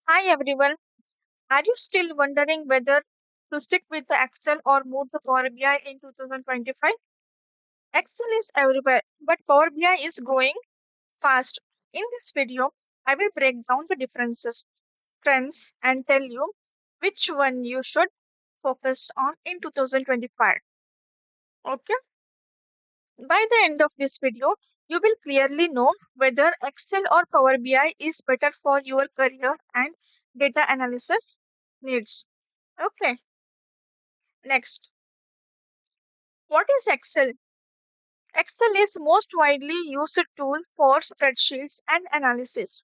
Hi everyone. Are you still wondering whether to stick with the Excel or move to Power BI in 2025? Excel is everywhere, but Power BI is growing fast. In this video, I will break down the differences, trends, and tell you which one you should focus on in 2025. Okay? By the end of this video, you will clearly know whether Excel or Power BI is better for your career and data analysis needs. Okay, next. What is Excel? Excel is most widely used tool for spreadsheets and analysis.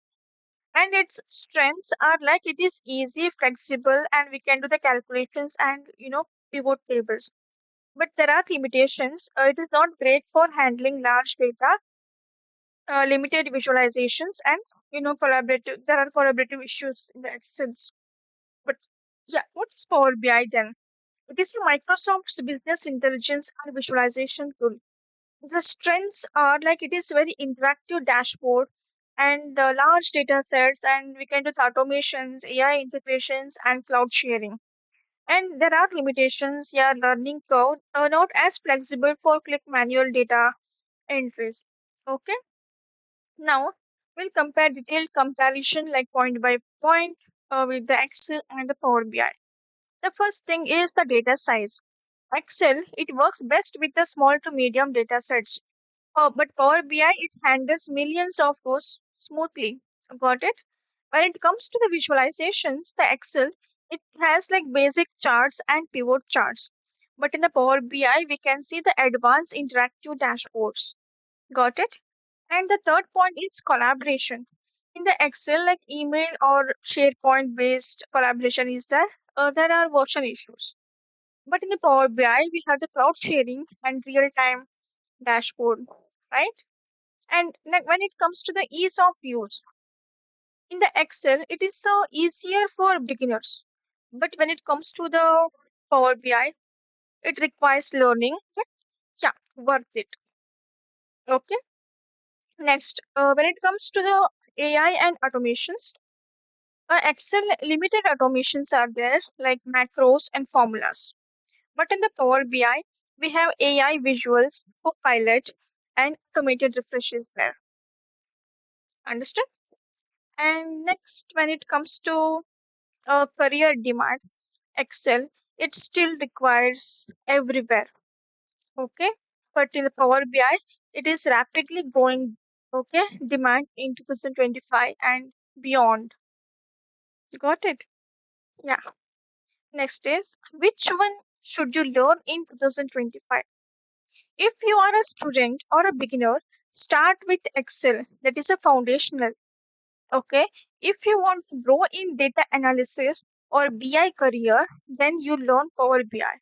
And its strengths are like it is easy, flexible, and we can do the calculations and pivot tables. But there are limitations. It is not great for handling large data, limited visualizations, and collaborative. There are collaborative issues in the Excel. But yeah, what is Power BI then? It is Microsoft's business intelligence and visualization tool. The strengths are like it is very interactive dashboard and large data sets, and we can do the automations, AI integrations, and cloud sharing. And there are limitations. Yeah, learning curve are not as flexible for click manual data entries. Okay, now we'll compare detailed comparison like point by point with the Excel and the Power BI. The first thing is the data size. Excel, it works best with the small to medium data sets. But Power BI, it handles millions of rows smoothly. Got it? When it comes to the visualizations, the Excel, it has like basic charts and pivot charts. But in the Power BI, we can see the advanced interactive dashboards. Got it? And the third point is collaboration. In the Excel, like email or SharePoint based collaboration is there. There are version issues. But in the Power BI, we have the cloud sharing and real time dashboard, right? And when it comes to the ease of use, in the Excel, it is so easier for beginners. But when it comes to the Power BI, it requires learning. But yeah, worth it. Okay. Next, when it comes to the AI and automations, Excel limited automations are there like macros and formulas. But in the Power BI, we have AI visuals, Copilot, and automated refreshes there. Understand? And next, when it comes to career demand, Excel, it still requires everywhere. Okay. But in the Power BI, it is rapidly growing. Okay. Demand in 2025 and beyond. Got it? Yeah. Next is which one should you learn in 2025? If you are a student or a beginner, start with Excel. That is a foundational. Okay. If you want to grow in data analysis or BI career, then you learn Power BI.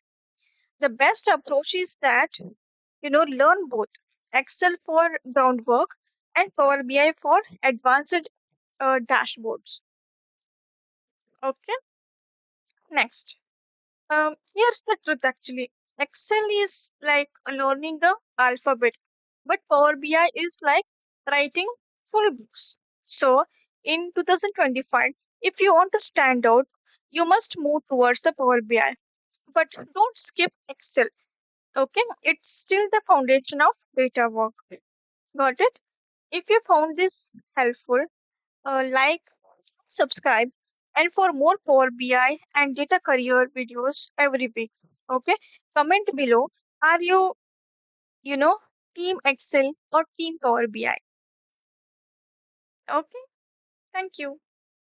The best approach is that learn both Excel for groundwork and Power BI for advanced dashboards. Okay. Next, here's the truth actually. Excel is like learning the alphabet, but Power BI is like writing full books. So in 2025, if you want to stand out, you must move towards the Power BI. But don't skip Excel. Okay, it's still the foundation of data work. Got it? If you found this helpful, like, subscribe, and for more Power BI and data career videos every week. Okay, comment below. Are you, you know, Team Excel or Team Power BI? Okay, thank you.